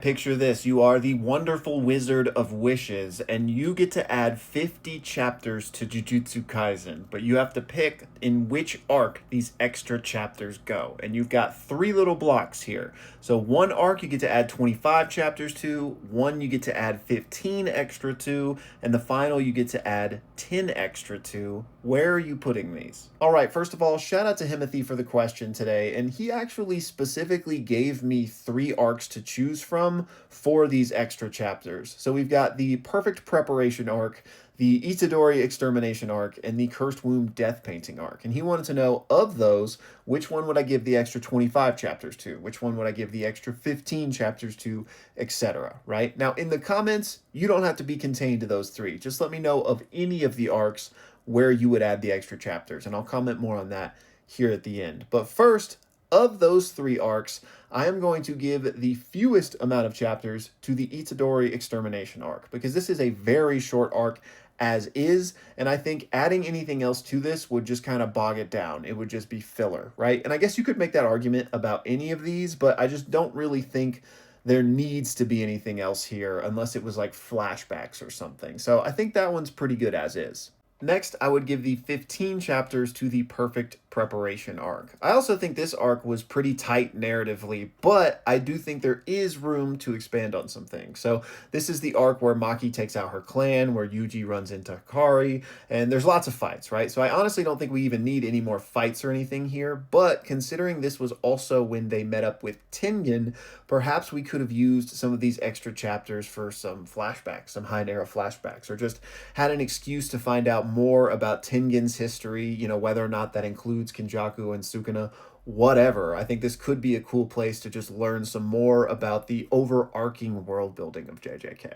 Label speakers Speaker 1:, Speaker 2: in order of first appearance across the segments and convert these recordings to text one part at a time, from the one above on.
Speaker 1: Picture this, you are the wonderful wizard of wishes, and you get to add 50 chapters to Jujutsu Kaisen, but you have to pick in which arc these extra chapters go. And you've got three little blocks here. So one arc you get to add 25 chapters to, one you get to add 15 extra to, and the final you get to add 10 extra to. Where are you putting these? All right, first of all, shout out to Himothy for the question today, and he actually specifically gave me three arcs to choose from for these extra chapters. So we've got the Perfect Preparation arc, the Itadori Extermination arc, and the Cursed Womb Death Painting arc. And he wanted to know, of those, which one would I give the extra 25 chapters to? Which one would I give the extra 15 chapters to, etc. Right? Now, in the comments, you don't have to be contained to those three. Just let me know of any of the arcs where you would add the extra chapters, and I'll comment more on that here at the end. But first, of those three arcs, I am going to give the fewest amount of chapters to the Itadori Extermination arc, because this is a very short arc as is, and I think adding anything else to this would just kind of bog it down. It would just be filler, right? And I guess you could make that argument about any of these, but I just don't really think there needs to be anything else here unless it was like flashbacks or something. So I think that one's pretty good as is. Next, I would give the 15 chapters to the Perfect Preparation arc. I also think this arc was pretty tight narratively, but I do think there is room to expand on some things. So this is the arc where Maki takes out her clan, where Yuji runs into Hikari, and there's lots of fights, right? So I honestly don't think we even need any more fights or anything here, but considering this was also when they met up with Tengen, perhaps we could have used some of these extra chapters for some flashbacks, some High Era flashbacks, or just had an excuse to find out more about Tengen's history, whether or not that includes Kenjaku and Sukuna, whatever. I think this could be a cool place to just learn some more about the overarching world building of JJK.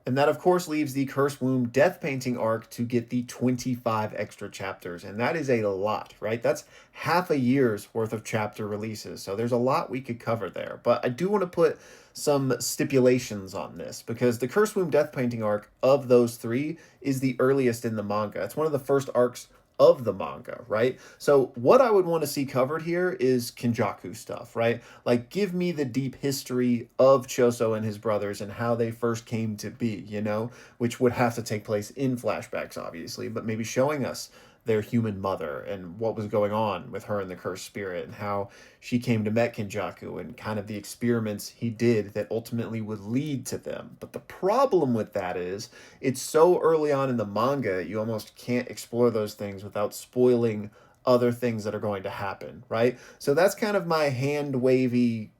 Speaker 1: And that, of course, leaves the Cursed Womb Death Painting arc to get the 25 extra chapters. And that is a lot, right? That's half a year's worth of chapter releases. So there's a lot we could cover there. But I do want to put some stipulations on this, because the Cursed Womb Death Painting arc of those three is the earliest in the manga. It's one of the first arcs of the manga, right? So what I would want to see covered here is Kenjaku stuff, right? Like, give me the deep history of Choso and his brothers and how they first came to be, which would have to take place in flashbacks, obviously, but maybe showing us their human mother and what was going on with her and the cursed spirit and how she came to met Kenjaku and kind of the experiments he did that ultimately would lead to them. But the problem with that is it's so early on in the manga, you almost can't explore those things without spoiling other things that are going to happen, right? So that's kind of my hand wavy,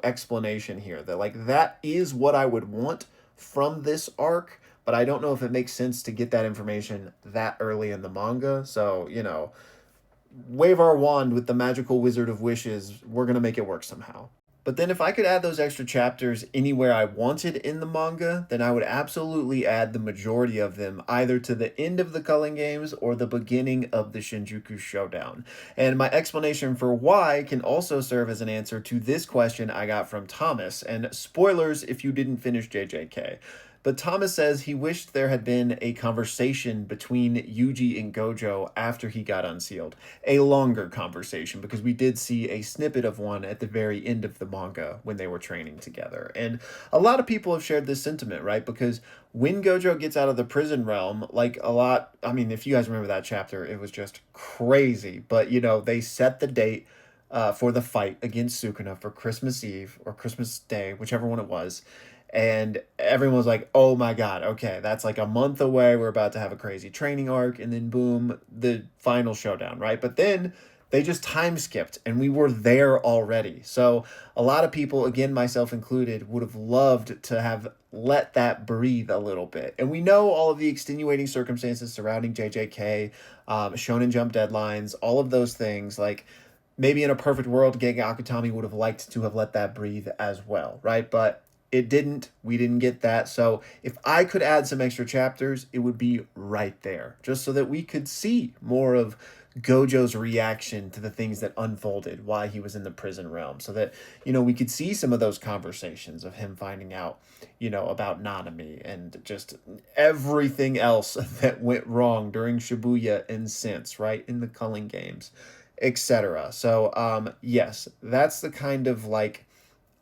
Speaker 1: explanation here, that like that is what I would want from this arc, but I don't know if it makes sense to get that information that early in the manga. So, wave our wand with the magical wizard of wishes. We're going to make it work somehow. But then if I could add those extra chapters anywhere I wanted in the manga, then I would absolutely add the majority of them either to the end of the Culling Games or the beginning of the Shinjuku Showdown. And my explanation for why can also serve as an answer to this question I got from Thomas. And spoilers if you didn't finish JJK. But Thomas says he wished there had been a conversation between Yuji and Gojo after he got unsealed. A longer conversation, because we did see a snippet of one at the very end of the manga when they were training together. And a lot of people have shared this sentiment, right? Because when Gojo gets out of the prison realm, if you guys remember that chapter, it was just crazy. But, they set the date for the fight against Sukuna for Christmas Eve or Christmas Day, whichever one it was. And everyone was like, oh my God, okay, that's like a month away. We're about to have a crazy training arc. And then boom, the final showdown, right? But then they just time skipped and we were there already. So a lot of people, again, myself included, would have loved to have let that breathe a little bit. And we know all of the extenuating circumstances surrounding JJK, Shonen Jump deadlines, all of those things. Like, maybe in a perfect world, Gege Akutami would have liked to have let that breathe as well, right? But it didn't. We didn't get that. So if I could add some extra chapters, it would be right there, just so that we could see more of Gojo's reaction to the things that unfolded while he was in the prison realm, so that, we could see some of those conversations of him finding out, about Nanami and just everything else that went wrong during Shibuya and since, right, in the Culling Games, etc. So, yes, that's the kind of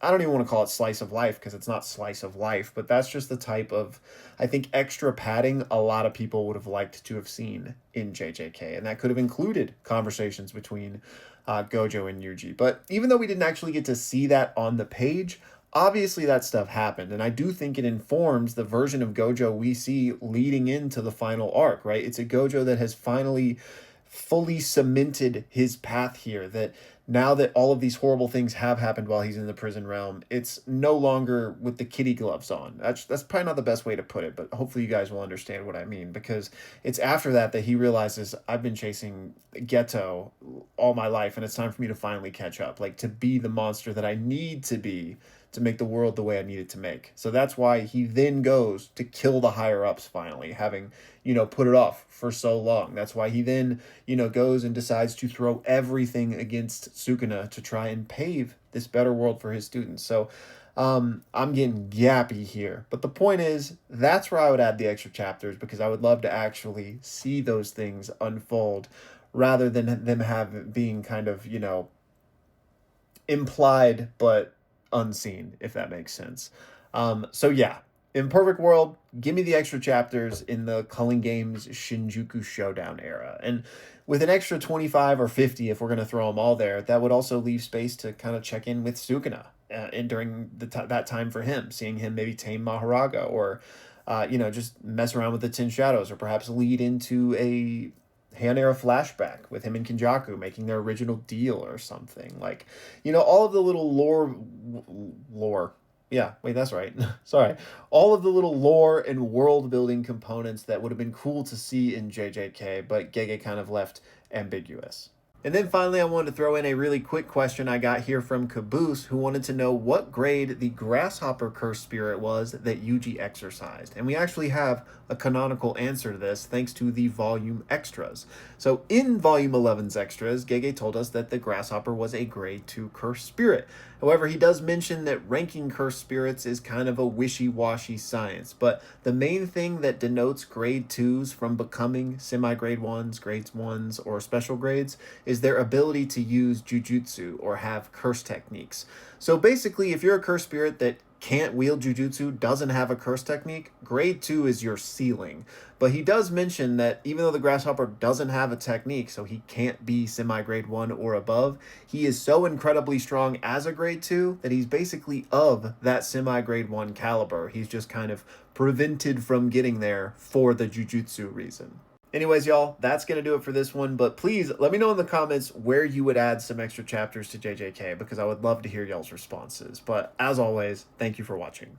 Speaker 1: I don't even want to call it slice of life because it's not slice of life, but that's just the type of, I think, extra padding a lot of people would have liked to have seen in JJK. And that could have included conversations between Gojo and Yuji. But even though we didn't actually get to see that on the page, obviously that stuff happened. And I do think it informs the version of Gojo we see leading into the final arc, right? It's a Gojo that has finally fully cemented his path here, that now that all of these horrible things have happened while he's in the prison realm, it's no longer with the kitty gloves on. That's probably not the best way to put it, but hopefully you guys will understand what I mean, because it's after that that he realizes, I've been chasing Ghetto all my life and it's time for me to finally catch up, like to be the monster that I need to be to make the world the way I need it to make. So that's why he then goes to kill the higher ups finally, having, put it off for so long. That's why he then, goes and decides to throw everything against Sukuna to try and pave this better world for his students. So I'm getting gappy here. But the point is, that's where I would add the extra chapters, because I would love to actually see those things unfold rather than them being kind of, implied but unseen, if that makes sense. So yeah, in perfect world, give me the extra chapters in the Culling Games Shinjuku Showdown era. And with an extra 25 or 50, if we're going to throw them all there, that would also leave space to kind of check in with Sukuna and during that time for him, seeing him maybe tame Maharaga, or just mess around with the Ten Shadows, or perhaps lead into a Heian era flashback with him and Kenjaku making their original deal or something. Like, all of the little lore. Yeah, wait, that's right. Sorry. All of the little lore and world building components that would have been cool to see in JJK, but Gege kind of left ambiguous. And then finally, I wanted to throw in a really quick question I got here from Caboose, who wanted to know what grade the Grasshopper Curse Spirit was that Yuji exercised. And we actually have a canonical answer to this thanks to the volume extras. So in volume 11's extras, Gege told us that the Grasshopper was a grade 2 Curse Spirit. However, he does mention that ranking Curse Spirits is kind of a wishy-washy science, but the main thing that denotes grade 2s from becoming semi-grade 1s, grades 1s, or special grades is their ability to use jujutsu or have curse techniques. So basically, if you're a curse spirit that can't wield jujutsu, doesn't have a curse technique, grade 2 is your ceiling. But he does mention that even though the Grasshopper doesn't have a technique, so he can't be semi-grade 1 or above, he is so incredibly strong as a grade 2 that he's basically of that semi-grade 1 caliber. He's just kind of prevented from getting there for the jujutsu reason. Anyways, y'all, that's going to do it for this one, but please let me know in the comments where you would add some extra chapters to JJK, because I would love to hear y'all's responses. But as always, thank you for watching.